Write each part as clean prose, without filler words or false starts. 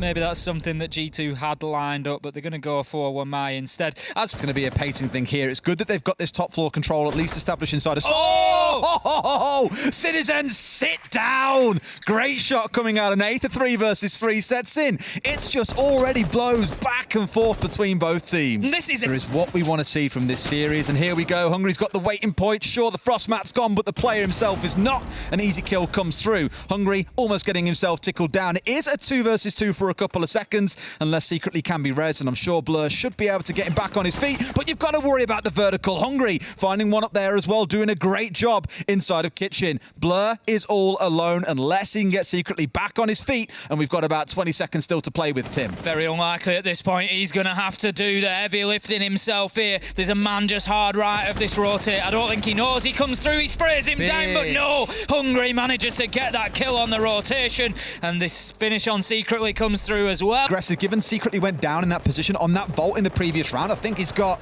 maybe that's something that G2 had lined up, but they're going to go for Wamai instead. It's going to be a pacing thing here. It's good that they've got this top floor control at least established inside a... Citizens, sit down! Great shot coming out of Nath. A 3 versus 3 sets in. It's just already blows back and forth between both teams. This is what we want to see from this series, and here we go. Hungary's got the waiting point. Sure, the frost mat's gone, but the player himself is not. An easy kill comes through. Hungary almost getting himself tickled down. It is a 2 versus 2 for a couple of seconds, unless secretly can be res, and I'm sure Blur should be able to get him back on his feet, but you've got to worry about the vertical. Hungary finding one up there as well, doing a great job inside of Kitchen. Blur is all alone unless he can get secretly back on his feet, and we've got about 20 seconds still to play with, Tim. Very unlikely at this point. He's going to have to do the heavy lifting himself here. There's a man just hard right of this rotate. I don't think he knows. He comes through, he sprays him down, but no! Hungary manages to get that kill on the rotation, and this finish on secretly comes through as well. Aggressive, given secretly went down in that position on that vault in the previous round. I think he's got,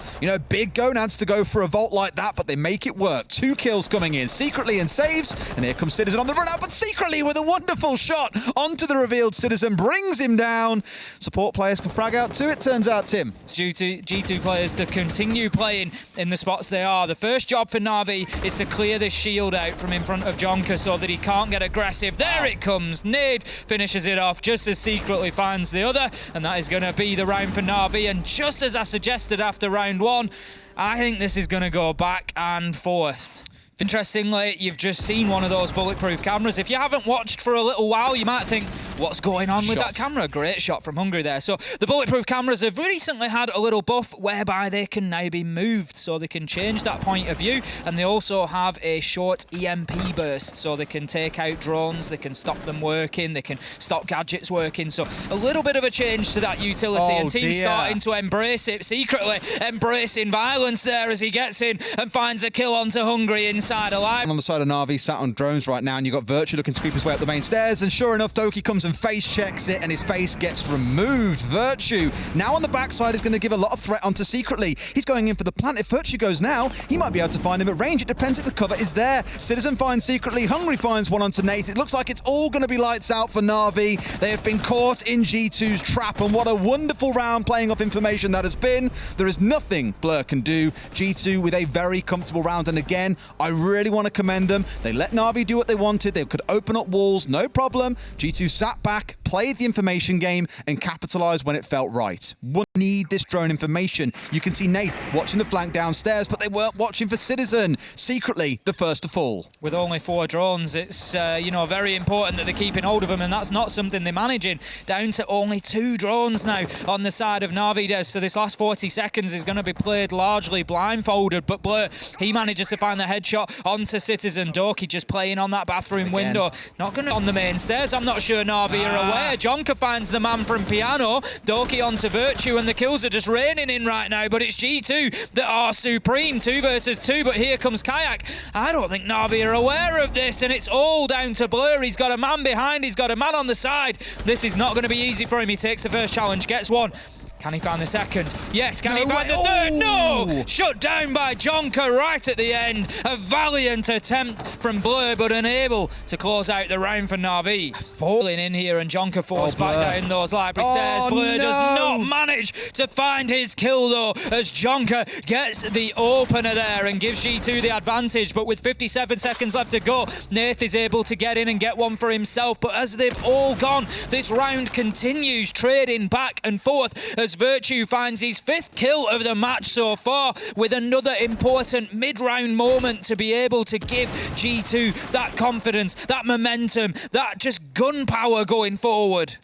big gonads to go for a vault like that, but they make it work. 2 kills coming in, secretly and saves, and here comes Citizen on the run out, but secretly with a wonderful shot onto the revealed Citizen, brings him down. Support players can frag out too, it turns out, Tim. It's due to G2 players to continue playing in the spots they are. The first job for NAVI is to clear this shield out from in front of Jonker so that he can't get aggressive. There it comes. Nade finishes it off just as secretly finds the other, and that is going to be the round for NAVI. And just as I suggested after round 1, I think this is going to go back and forth. Interestingly, you've just seen one of those bulletproof cameras. If you haven't watched for a little while, you might think, what's going on with that camera? Great shot from Hungary there. So the bulletproof cameras have recently had a little buff whereby they can now be moved, so they can change that point of view, and they also have a short EMP burst, so they can take out drones, they can stop them working, they can stop gadgets working. So a little bit of a change to that utility, and teams starting to embrace it, secretly embracing violence there as he gets in and finds a kill onto Hungary inside alive. On the side of NAVI, sat on drones right now, and you've got Virtue looking to creep his way up the main stairs, and sure enough, Doki comes and face checks it, and his face gets removed. Virtue, now on the backside, is going to give a lot of threat onto secretly. He's going in for the plant. If Virtue goes now, he might be able to find him at range. It depends if the cover is there. Citizen finds secretly. Hungary finds one onto Nath. It looks like it's all going to be lights out for NAVI. They have been caught in G2's trap, and what a wonderful round playing off information that has been. There is nothing Blur can do. G2 with a very comfortable round, and again, I really want to commend them. They let NAVI do what they wanted. They could open up walls, no problem. G2 sat back, played the information game, and capitalized when it felt right. We need this drone information. You can see Nath watching the flank downstairs, but they weren't watching for Citizen. Secretly, the first to fall. With only 4 drones, it's very important that they're keeping hold of them, and that's not something they're managing. Down to only 2 drones now on the side of NAVI Des. So this last 40 seconds is going to be played largely blindfolded, but Blur, he manages to find the headshot onto Citizen. Doki just playing on that bathroom window. Not going to on the main stairs. I'm not sure NAVI are aware. Jonker finds the man from Piano. Doki onto Virtue, and the kills are just raining in right now, but it's G2 that are supreme. 2 versus 2, but here comes Kayak. I don't think NAVI are aware of this, and it's all down to Blur. He's got a man behind, he's got a man on the side. This is not going to be easy for him. He takes the first challenge, gets one. Can he find the second? Yes, can he find the third? No! Shut down by Jonker right at the end. A valiant attempt from Blur, but unable to close out the round for NAVI. Falling in here, and Jonker forced back down those library stairs. Blur does not manage to find his kill, though, as Jonker gets the opener there and gives G2 the advantage. But with 57 seconds left to go, Nath is able to get in and get one for himself. But as they've all gone, this round continues, trading back and forth as Virtue finds his 5th kill of the match so far, with another important mid-round moment to be able to give G2 that confidence, that momentum, that just gunpowder going forward.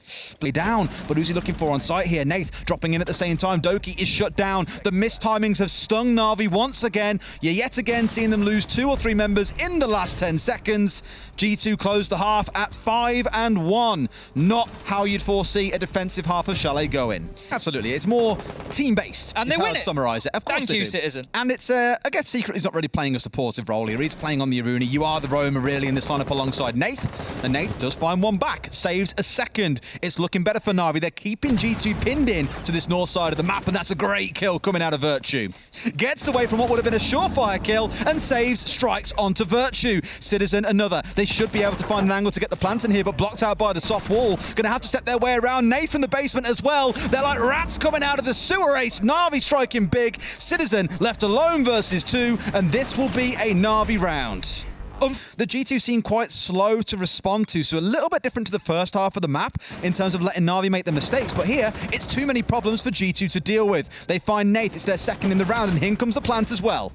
Down, but who's he looking for on site here? Nath dropping in at the same time. Doki is shut down. The missed timings have stung NAVI once again. You're yet again seeing them lose 2 or 3 members in the last 10 seconds. G2 closed the half at 5-1. Not how you'd foresee a defensive half of Chalet going. Absolutely. absolutely. It's more team-based. And they win it. Summarize it. Of course Thank they you, do. Citizen. And it's, I guess Secret is not really playing a supportive role here. He's playing on the Aruna. You are the roamer, really, in this lineup alongside Nath. And Nath does find one back. Saves a second. It's looking better for Na'Vi. They're keeping G2 pinned in to this north side of the map, and that's a great kill coming out of Virtue. Gets away from what would have been a surefire kill and saves, strikes onto Virtue. Citizen, another. They should be able to find an angle to get the plant in here, but blocked out by the soft wall. Gonna have to step their way around. Nath in the basement as well. They're like rats coming out of the sewer ace. Na'Vi striking big. Citizen left alone versus 2, and this will be a Na'Vi round. The G2 seem quite slow to respond to, so a little bit different to the first half of the map in terms of letting Na'Vi make the mistakes, but here, it's too many problems for G2 to deal with. They find Nath, it's their second in the round, and here comes the plant as well.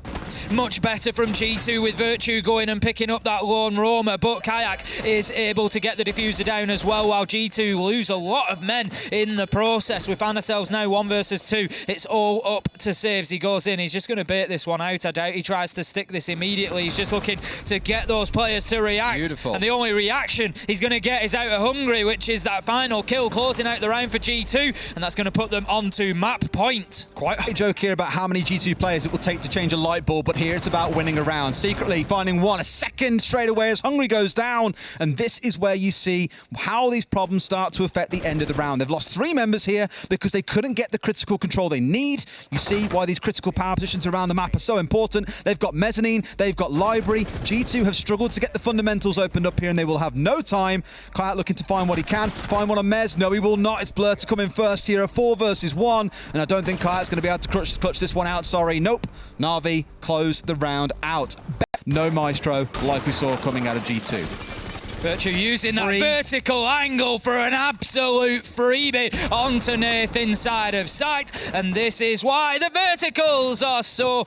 Much better from G2 with Virtue going and picking up that lone roamer, but Kayak is able to get the diffuser down as well, while G2 lose a lot of men in the process. We find ourselves now 1 versus 2. It's all up to saves. He goes in, he's just going to bait this one out. I doubt he tries to stick this immediately. He's just looking to get those players to react. Beautiful. And the only reaction he's going to get is out of Hungry, which is that final kill, closing out the round for G2, and that's going to put them onto map point. Quite a joke here about how many G2 players it will take to change a light bulb, but here it's about winning a round. Secretly finding one, a second straight away as Hungry goes down, and this is where you see how these problems start to affect the end of the round. They've lost 3 members here because they couldn't get the critical control they need. You see why these critical power positions around the map are so important. They've got Mezzanine, they've got Library. G2 have struggled to get the fundamentals opened up here, and they will have no time. Kayak looking to find what he can. Find one on Mez. No, he will not. It's Blur to come in first here. A 4 versus 1, and I don't think Kayak's going to be able to clutch this one out. Sorry. Nope. Na'Vi close the round out. No Maestro like we saw coming out of G2. Virtue using that vertical angle for an absolute freebie onto Nath inside of sight, and this is why the verticals are so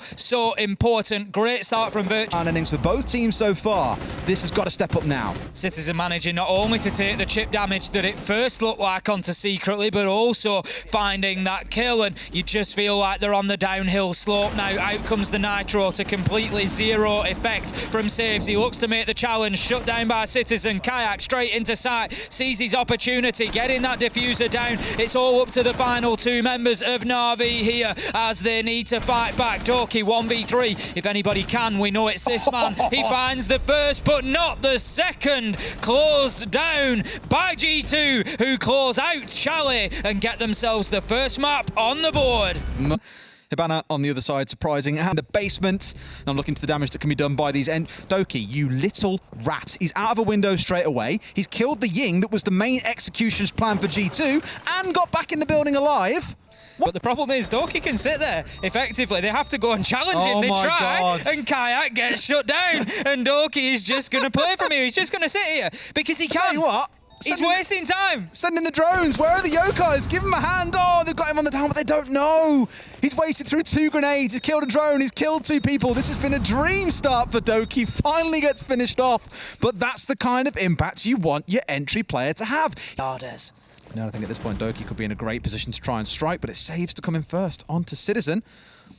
important. Great start from Virtue. And innings for both teams so far. This has got to step up now. Citizen managing not only to take the chip damage that it first looked like onto Secretly, but also finding that kill, and you just feel like they're on the downhill slope now. Out comes the Nitro to completely zero effect from saves. He looks to make the challenge, shut down by Citizen. Kayak straight into sight, sees his opportunity, getting that diffuser down. It's all up to the final 2 members of Na'Vi here as they need to fight back. Doki 1v3. If anybody can, we know it's this man. He finds the first, but not the second. Closed down by G2, who close out Chalet and get themselves the first map on the board. Hibana on the other side, surprising, and the basement. And I'm looking to the damage that can be done by these. Doki, you little rat. He's out of a window straight away. He's killed the Ying that was the main execution's plan for G2 and got back in the building alive. But the problem is Doki can sit there effectively. They have to go and challenge him. They try, and Kayak gets shut down. And Doki is just going to play from here. He's just going to sit here because he can. Tell you what. He's wasting time. Sending the drones. Where are the yokais? Give him a hand. Oh, they've got him on the down, but they don't know. He's wasted through 2 grenades. He's killed a drone. He's killed 2 people. This has been a dream start for Doki. Finally gets finished off. But that's the kind of impact you want your entry player to have. Orders. No, I think at this point Doki could be in a great position to try and strike, but it saves to come in first onto Citizen.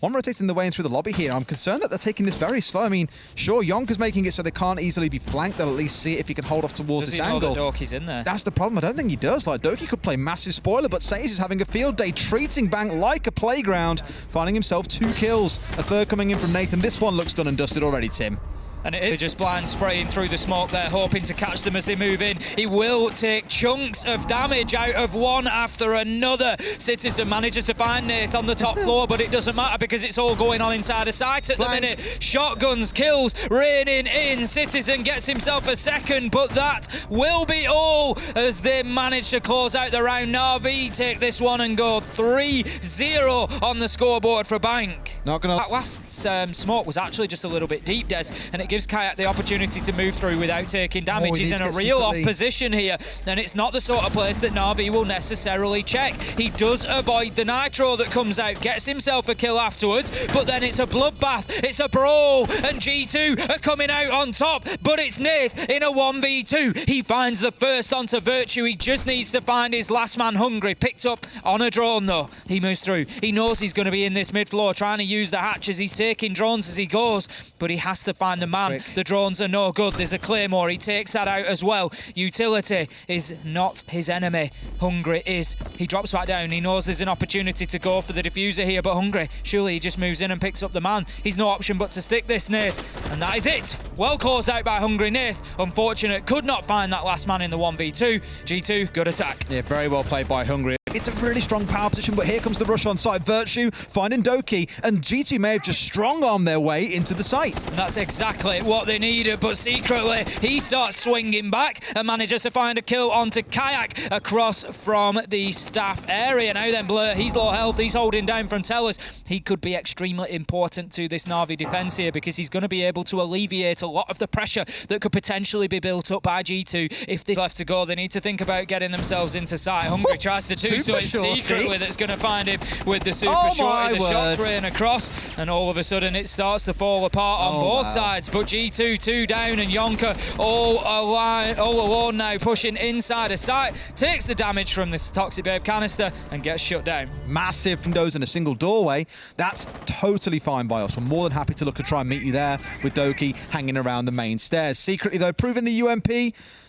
One rotating the way in through the lobby here. I'm concerned that they're taking this very slow. I mean, sure, Yonka's making it so they can't easily be flanked. They'll at least see it if he can hold off towards this angle. Does he know that Doki's in there? That's the problem. I don't think he does. Like, Doki could play massive spoiler, but Saze is having a field day, treating Bank like a playground, finding himself 2 kills. A third coming in from Nathan. This one looks done and dusted already, Tim. And it is just blind spraying through the smoke there, hoping to catch them as they move in. He will take chunks of damage out of one after another. Citizen manages to find Nath on the top floor, but it doesn't matter because it's all going on inside of sight at the minute. Shotguns, kills, raining in. Citizen gets himself a second, but that will be all as they manage to close out the round. Na'Vi take this one and go 3-0 on the scoreboard for Bank. Not gonna. That last smoke was actually just a little bit deep, Des, and it gives Kayak the opportunity to move through without taking damage. He's in a real off position here, and it's not the sort of place that Na'Vi will necessarily check. He does avoid the Nitro that comes out, gets himself a kill afterwards, but then it's a bloodbath, it's a brawl, and G2 are coming out on top, but it's Nath in a 1v2. He finds the first onto Virtue. He just needs to find his last man Hungry. Picked up on a drone though. He moves through. He knows he's going to be in this mid floor, trying to use the hatches. He's taking drones as he goes, but he has to find the man man. quick. The drones are no good. There's a Claymore. He takes that out as well. Utility is not his enemy. Hungry is. He drops back down. He knows there's an opportunity to go for the diffuser here, but Hungry, surely he just moves in and picks up the man. He's no option but to stick this, Nath. And that is it. Well closed out by Hungry. Nath, unfortunate, could not find that last man in the 1v2. G2, good attack. Yeah, very well played by Hungry. It's a really strong power position, but here comes the rush on site. Virtue finding Doki, and G2 may have just strong-armed their way into the site. And that's exactly what they needed, but secretly he starts swinging back and manages to find a kill onto Kayak across from the staff area. Now then, Blur, he's low health, he's holding down from Tellers. He could be extremely important to this Na'Vi defense here because he's going to be able to alleviate a lot of the pressure that could potentially be built up by G2. If they're left to go, they need to think about getting themselves into sight. Hungry tries to do so, it's secretly that's going to find him with the super shorty. The shots rain across, and all of a sudden it starts to fall apart on both sides. But G2 2 down, and Yonka all alone now, pushing inside a site, takes the damage from this Toxic Babe canister and gets shut down. Massive from those in a single doorway. That's totally fine by us. We're more than happy to look and try and meet you there with Doki hanging around the main stairs. Secretly though, proving the UMP,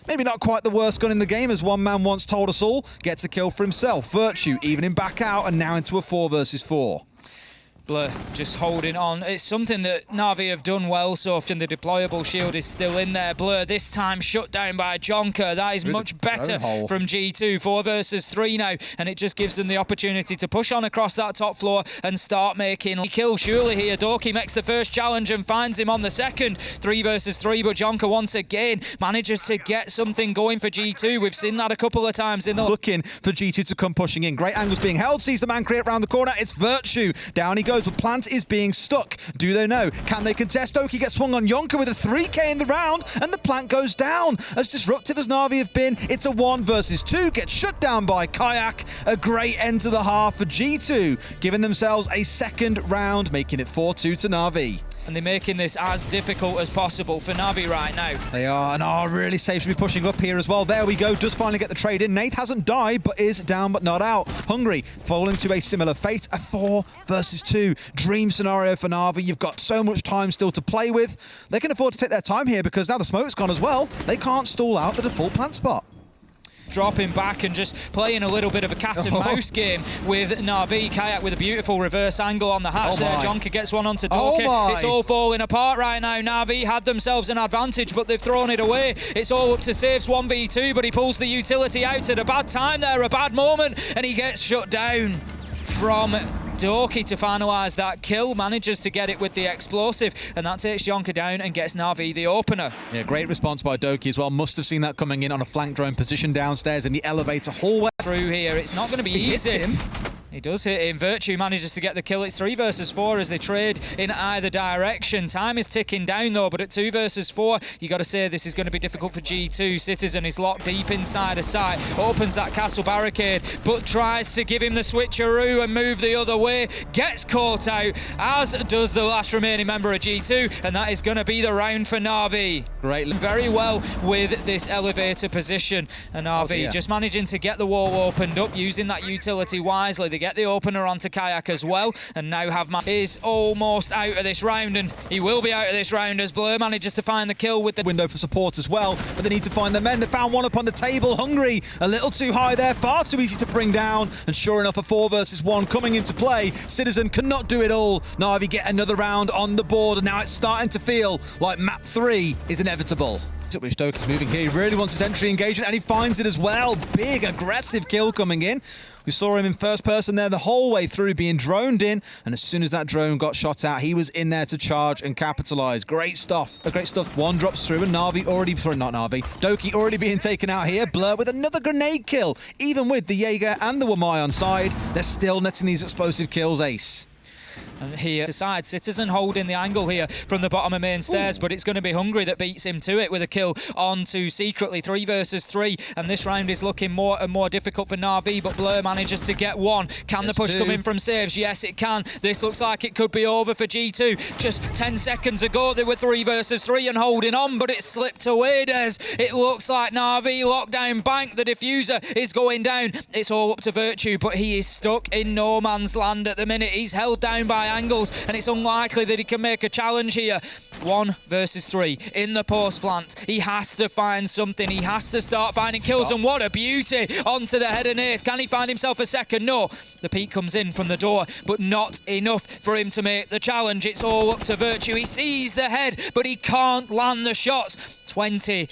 maybe not quite the worst gun in the game, as one man once told us all, gets a kill for himself. Virtue evening back out and now into a 4 versus 4. Blur just holding on. It's something that Na'Vi have done well so often. The deployable shield is still in there. Blur this time shut down by Jonker. That is much better from G2. 4 versus 3 now, and it just gives them the opportunity to push on across that top floor and start making kills. Surely here, Doki makes the first challenge and finds him on the second. 3 versus 3, but Jonker once again manages to get something going for G2. We've seen that a couple of times in the... Looking for G2 to come pushing in. Great angles being held. Sees the man create around the corner. It's Virtue. Down he goes. But Plant is being stuck. Do they know? Can they contest? Doki gets swung on Yonka with a 3k in the round, and the Plant goes down. As disruptive as Na'Vi have been, it's a 1 versus 2. Gets shut down by Kayak. A great end to the half for G2, giving themselves a second round, making it 4-2 to Na'Vi. And they're making this as difficult as possible for Na'Vi right now. They are, and are really safe to be pushing up here as well. There we go, does finally get the trade in. Nate hasn't died, but is down but not out. Hungry, falling to a similar fate. A 4 versus 2. Dream scenario for Na'Vi. You've got so much time still to play with. They can afford to take their time here because now the smoke's gone as well. They can't stall out the default plant spot. Dropping back and just playing a little bit of a cat and mouse game with Na'Vi. Kayak with a beautiful reverse angle on the hatch there. Jonker gets one onto Doki. It's all falling apart right now. Na'Vi had themselves an advantage, but they've thrown it away. It's all up to Saves 1v2, but he pulls the utility out at a bad time there, a bad moment, and he gets shut down from Doki to finalise that kill. Manages to get it with the explosive, and that takes Jonker down and gets Na'Vi the opener. Yeah, great response by Doki as well. Must have seen that coming in on a flank drone position downstairs in the elevator hallway. Through here, it's not going to be easy. He does hit him. Virtue manages to get the kill. It's 3 versus 4 as they trade in either direction. Time is ticking down though, but at 2 versus 4, you got to say this is going to be difficult for G2. Citizen is locked deep inside a site, opens that castle barricade, but tries to give him the switcheroo and move the other way. Gets caught out, as does the last remaining member of G2, and that is going to be the round for Na'Vi. Great. Very well with this elevator position, and Na'Vi just managing to get the wall opened up, using that utility wisely. They get the opener onto Kayak as well, and now is almost out of this round, and he will be out of this round as Blur manages to find the kill with the window for support as well, but they need to find the men. They found one up on the table. Hungry, a little too high there, far too easy to bring down, and sure enough, a 4 versus 1 coming into play. Citizen cannot do it all. Na'Vi get another round on the board, and now it's starting to feel like map 3 is inevitable. Which Doki's moving here. He really wants his entry engagement, and he finds it as well. Big, aggressive kill coming in. We saw him in first person there the whole way through, being droned in, and as soon as that drone got shot out, he was in there to charge and capitalize. Great stuff. Great stuff. One drops through, and Na'Vi already... Sorry, not Na'Vi. Doki already being taken out here. Blur with another grenade kill. Even with the Jaeger and the Wamai on side, they're still netting these explosive kills, Ace. And he decides Citizen holding the angle here from the bottom of main stairs, but it's going to be Hungry that beats him to it with a kill onto Secretly. 3 versus 3, and this round is looking more and more difficult for Na'Vi, but Blur manages to get one. Can the push come in from Saves? Yes, it can. This looks like it could be over for G2. Just 10 seconds ago, they were 3 versus 3 and holding on, but it slipped away, Des. It looks like Na'Vi lockdown bank. The diffuser is going down. It's all up to Virtue, but he is stuck in no man's land at the minute. He's held down by angles, and it's unlikely that he can make a challenge here. 1 versus 3 in the post plant. He has to find something. He has to start finding kills. And what a beauty onto the head of Nath. Can he find himself a second? No. The peek comes in from the door, but not enough for him to make the challenge. It's all up to Virtue. He sees the head, but he can't land the shots. 22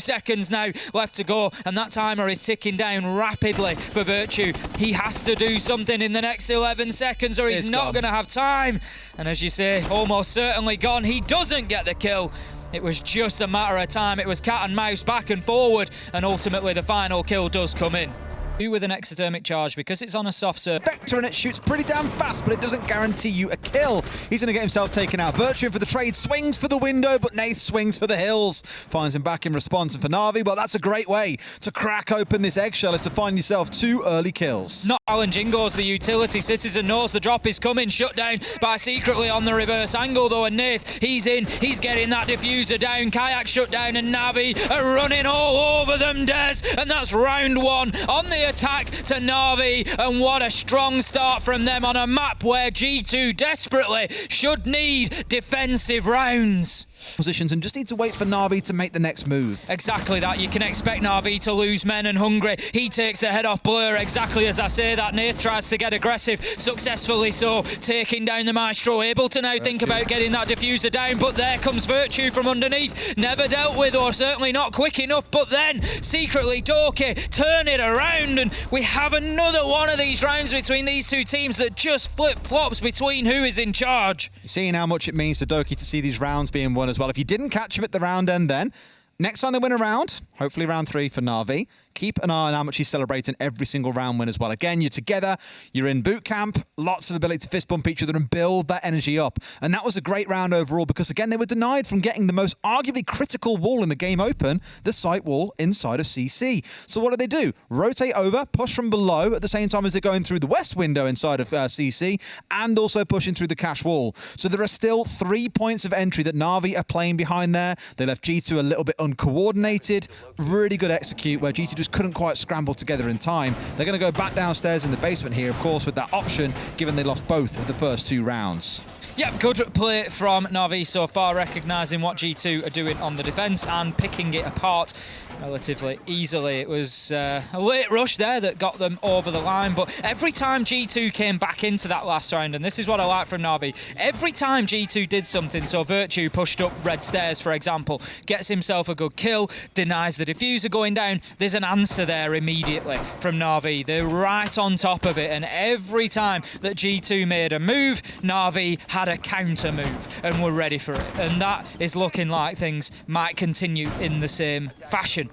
seconds now left to go, and that timer is ticking down rapidly for Virtue. He has to do something in the next 11 seconds or he's not going to have time. And as you say, almost certainly gone. He doesn't get the kill. It was just a matter of time. It was cat and mouse back and forward, and ultimately the final kill does come in. With an exothermic charge, because it's on a soft surface. Vector, and it shoots pretty damn fast, but it doesn't guarantee you a kill. He's going to get himself taken out. Virtue for the trade, swings for the window, but Nath swings for the hills. Finds him back in response, and for NAVI, well, that's a great way to crack open this eggshell, is to find yourself 2 early kills. Not Alan Jingo's the utility. Citizen knows the drop is coming, shut down by Secretly on the reverse angle though, and Nath, he's in, he's getting that diffuser down. Kayak shut down, and NAVI are running all over them, Des, and that's round 1 on the attack to NAVI, and what a strong start from them on a map where G2 desperately should need defensive rounds. Positions and just need to wait for NAVI to make the next move. Exactly that. You can expect NAVI to lose men and hungry. He takes the head off Blur exactly as I say that. Nath tries to get aggressive, successfully so, taking down the Maestro, able to now think about getting that diffuser down, but there comes Virtue from underneath. Never dealt with, or certainly not quick enough, but then Secretly Doki turn it around, and we have another one of these rounds between these two teams that just flip-flops between who is in charge. You're seeing how much it means to Doki to see these rounds being won as well. If you didn't catch him at the round end then, next time they win a round, hopefully round 3 for NAVI, keep an eye on how much he's celebrating every single round win as well. Again, you're together, you're in boot camp, lots of ability to fist bump each other and build that energy up. And that was a great round overall because, again, they were denied from getting the most arguably critical wall in the game open, the site wall inside of CC. So what do? Rotate over, push from below at the same time as they're going through the west window inside of CC, and also pushing through the cache wall. So there are still 3 points of entry that NAVI are playing behind there. They left G2 a little bit uncoordinated. Really good execute where G2 just couldn't quite scramble together in time. They're going to go back downstairs in the basement here, of course, with that option, given they lost both of the first 2 rounds. Yep, good play from NAVI so far, recognising what G2 are doing on the defence and picking it apart relatively easily. It was a late rush there that got them over the line, but every time G2 came back into that last round, and this is what I like from NAVI, every time G2 did something, so Virtue pushed up red stairs, for example, gets himself a good kill, denies the diffuser going down, there's an answer there immediately from NAVI. They're right on top of it, and every time that G2 made a move, NAVI had a counter move and were ready for it, and that is looking like things might continue in the same fashion.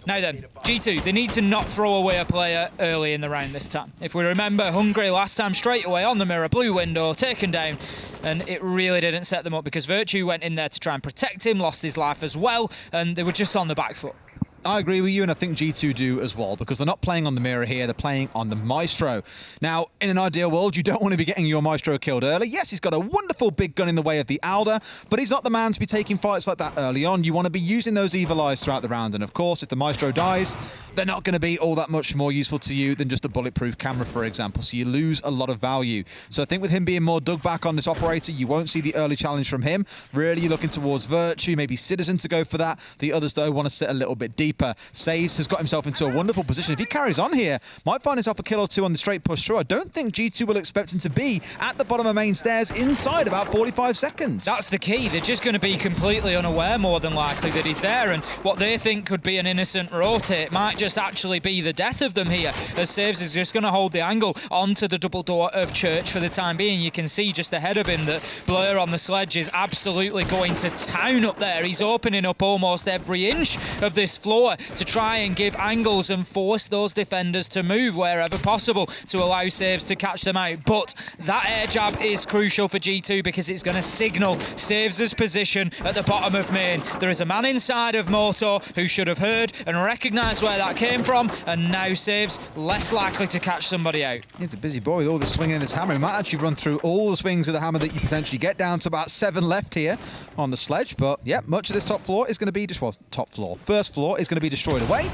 Now then, G2, they need to not throw away a player early in the round this time. If we remember, Hungry last time straight away on the mirror, blue window, taken down, and it really didn't set them up because Virtue went in there to try and protect him, lost his life as well, and they were just on the back foot. I agree with you, and I think G2 do as well, because they're not playing on the mirror here, they're playing on the Maestro. Now, in an ideal world, you don't want to be getting your Maestro killed early. Yes, he's got a wonderful big gun in the way of the Alder, but he's not the man to be taking fights like that early on. You want to be using those evil eyes throughout the round, and of course, if the Maestro dies, they're not going to be all that much more useful to you than just a bulletproof camera, for example, so you lose a lot of value. So I think with him being more dug back on this operator, you won't see the early challenge from him. Really, you're looking towards Virtue, maybe Citizen to go for that. The others, though, want to sit a little bit deeper. Saves has got himself into a wonderful position. If he carries on here, might find himself a kill or 2 on the straight push through. I don't think G2 will expect him to be at the bottom of main stairs inside about 45 seconds. That's the key. They're just going to be completely unaware, more than likely, that he's there, and what they think could be an innocent rotate might just actually be the death of them here, as Saves is just going to hold the angle onto the double door of Church for the time being. You can see just ahead of him that Blur on the sledge is absolutely going to town up there. He's opening up almost every inch of this floor to try and give angles and force those defenders to move wherever possible to allow Saves to catch them out. But that air jab is crucial for G2 because it's going to signal Saves' position at the bottom of main. There is a man inside of Moto who should have heard and recognised where that came from, and now Saves less likely to catch somebody out. It's a busy boy with all the swinging in this hammer. He might actually run through all the swings of the hammer that you potentially get, down to about 7 left here on the sledge. But yeah, much of this top floor is going to be just, well, top floor. First floor is going to be destroyed away.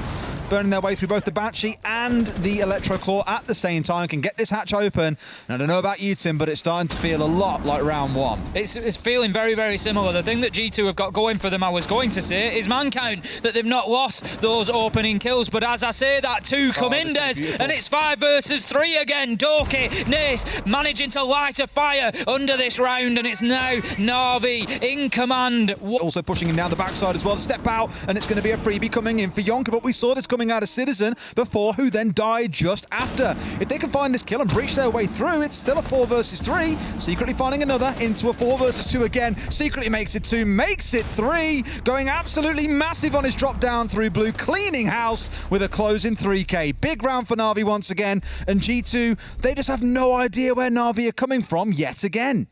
burning their way through both the Banshee and the Electro Claw at the same time, can get this hatch open. And I don't know about you, Tim, but it's starting to feel a lot like round one. It's feeling very, very similar. The thing that G2 have got going for them, I was going to say, is man count, that they've not lost those opening kills. But as I say that, two come in, Des, and it's 5 versus 3 again. Doki, Nath managing to light a fire under this round, and it's now NAVI in command. Also pushing him down the backside as well. The step out, and it's going to be a freebie coming in for Yonka, but we saw this coming out of Citizen before, who then died just after. If they can find this kill and breach their way through, it's still a 4 versus 3. Secretly finding another into a 4 versus 2 again. Secretly makes it 2, makes it 3. Going absolutely massive on his drop down through blue, cleaning house with a closing 3K. Big round for NAVI once again, and G2, they just have no idea where NAVI are coming from yet again.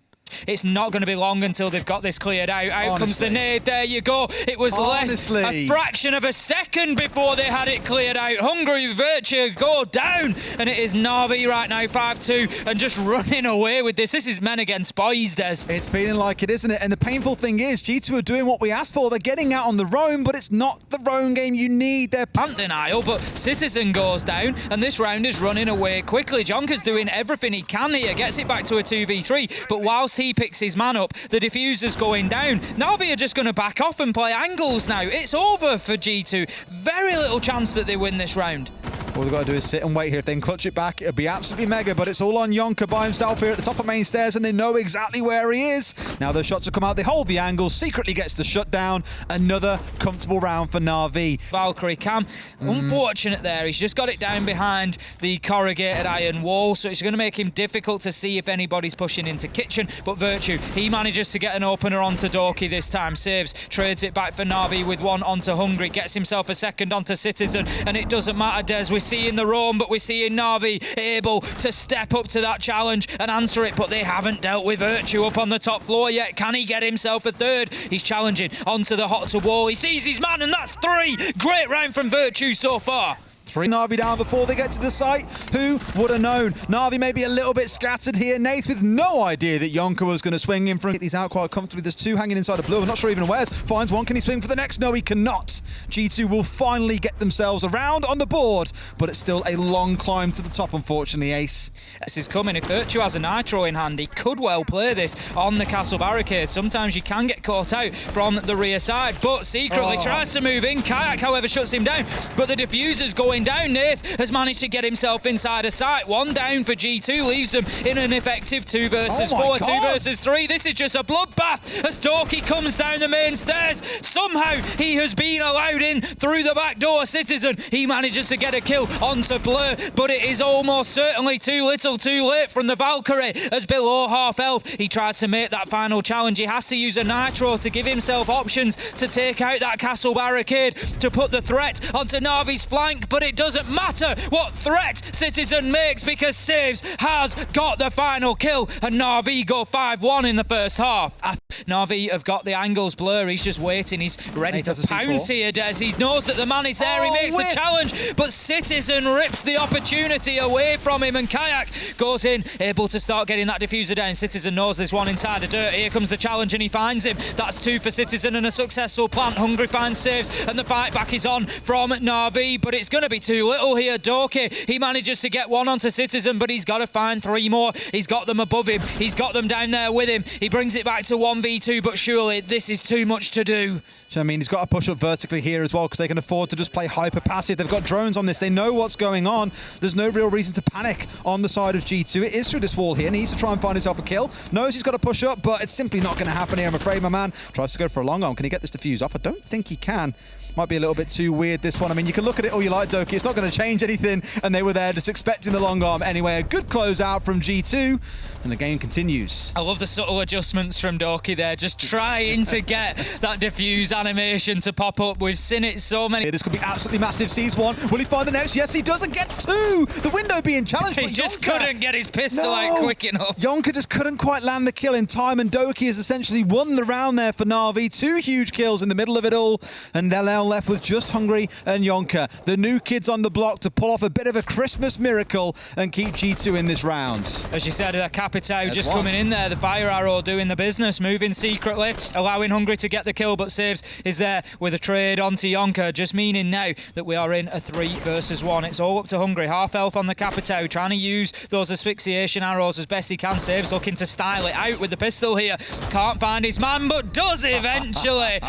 It's not going to be long until they've got this cleared out. Out comes the nade. There you go. It was less a fraction of a second before they had it cleared out. Hungry Virtue go down, and it is NAVI right now, 5-2, and just running away with this. This is men against boys, Des. It's feeling like it, isn't it? And the painful thing is, G2 are doing what we asked for. They're getting out on the roam, but it's not the roam game you need. They're pant denial, but Citizen goes down, and this round is running away quickly. Jonka's doing everything he can here, gets it back to a 2v3, but whilst he picks his man up, the diffuser's going down. NAVI are just going to back off and play angles now. It's over for G2. Very little chance that they win this round. All they've got to do is sit and wait here. If they can clutch it back, it'll be absolutely mega, but it's all on Yonka by himself here at the top of main stairs, and they know exactly where he is. Now those shots have come out, they hold the angle, secretly gets the shutdown. Another comfortable round for NAVI. Valkyrie Cam, unfortunate there. He's just got it down behind the corrugated iron wall, so it's going to make him difficult to see if anybody's pushing into Kitchen, but Virtue, he manages to get an opener onto Doki this time, saves, trades it back for NAVI with one onto Hungry, gets himself a second onto Citizen, and it doesn't matter, Des. We're seeing the roam, but we're seeing NAVI able to step up to that challenge and answer it, but they haven't dealt with Virtue up on the top floor yet. Can he get himself a third? He's challenging onto the hot to wall. He sees his man, and that's 3. Great round from Virtue so far. 3 NAVI down before they get to the site. Who would have known? NAVI may be a little bit scattered here. Nath with no idea that Yonka was going to swing in front. Get these out quite comfortably. There's 2 hanging inside the blue. I'm not sure even where's. Finds one. Can he swing for the next? No, he cannot. G2 will finally get themselves around on the board, but it's still a long climb to the top, unfortunately, Ace. This is coming. If Virtue has a Nitro in hand, he could well play this on the castle barricade. Sometimes you can get caught out from the rear side, but secretly tries to move in. Kayak, however, shuts him down, but the diffuser's going down. Nath has managed to get himself inside a site. 1 down for G2, leaves them in an effective 2 versus 4, 2 versus 3. This is just a bloodbath as Doki comes down the main stairs. Somehow he has been allowed in through the back door. Citizen, he manages to get a kill onto Blur, but it is almost certainly too little too late from the Valkyrie as below half health. He tries to make that final challenge. He has to use a Nitro to give himself options to take out that castle barricade, to put the threat onto Navi's flank, but it doesn't matter what threat Citizen makes because Saves has got the final kill, and NAVI go 5-1 in the first half. NAVI have got the angles. Blur, he's just waiting. He's ready to pounce here, Des. He knows that the man is there. He makes the challenge, but Citizen rips the opportunity away from him, and Kayak goes in, able to start getting that diffuser down. Citizen knows there's one inside the dirt. Here comes the challenge, and he finds him. That's 2 for Citizen and a successful plant. Hungry finds Saves, and the fight back is on from NAVI, but it's going to be too little here. Doki, he manages to get 1 onto Citizen, but he's got to find 3 more. He's got them above him. He's got them down there with him. He brings it back to 1v2, but surely this is too much to do. So, I mean, he's got to push up vertically here as well because they can afford to just play hyper passive. They've got drones on this. They know what's going on. There's no real reason to panic on the side of G2. It is through this wall here. Needs to try and find himself a kill. Knows he's got to push up, but it's simply not going to happen here, I'm afraid, my man. Tries to go for a long arm. Can he get this defuse off? I don't think he can. Might be a little bit too weird, this one. I mean, you can look at it all you like, Doki. It's not going to change anything, and they were there just expecting the long arm. Anyway, a good closeout from G2, and the game continues. I love the subtle adjustments from Doki there, just trying to get that diffuse animation to pop up. We've seen it so many. This could be absolutely massive. Sees 1. Will he find the next? Yes, he does, and gets 2. The window being challenged. He just couldn't get his pistol out quick enough. Yonka just couldn't quite land the kill in time, and Doki has essentially won the round there for NAVI. 2 huge kills in the middle of it all, and they'll now left with just Hungry and Yonka, the new kids on the block to pull off a bit of a Christmas miracle and keep G2 in this round. As you said, Capitao just coming in there, the fire arrow doing the business, moving secretly, allowing Hungry to get the kill, but Saves is there with a trade onto Yonka, just meaning now that we are in a 3 versus 1. It's all up to Hungry, half health on the Capitao, trying to use those asphyxiation arrows as best he can. Saves looking to style it out with the pistol here, can't find his man, but does eventually.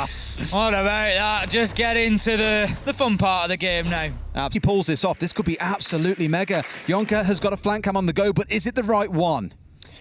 What about that? Just get into the fun part of the game now. He pulls this off. This could be absolutely mega. Yonka has got a flank cam on the go, but is it the right one?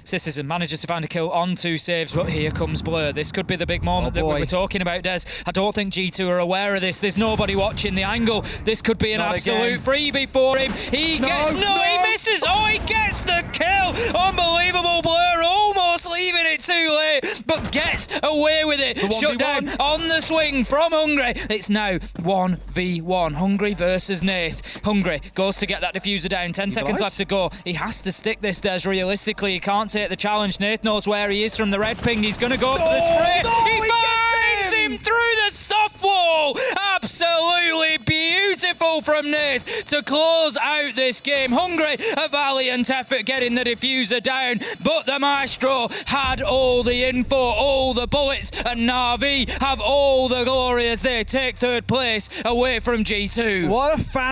Citizen manages to find a kill on 2 saves, but here comes Blur. This could be the big moment that we were talking about, Des. I don't think G2 are aware of this. There's nobody watching the angle. This could be an absolute freebie for him. He misses. Oh, he gets the kill. Unbelievable. Blur almost leaving it too late, but gets away with it. Shut down on the swing from Hungry. It's now 1v1. Hungry versus Nath. Hungry goes to get that diffuser down. 10 seconds left to go. He has to stick this, Des. Realistically, he can't take the challenge. Nath knows where he is from the red ping. He's going to go for the spray. He finds him through the soft wall. Absolutely beautiful from Nath to close out this game. Hungry, a valiant effort getting the diffuser down, but the Maestro had all the info, all the bullets, and NAVI have all the glory as they take 3rd place away from G2. What a fan.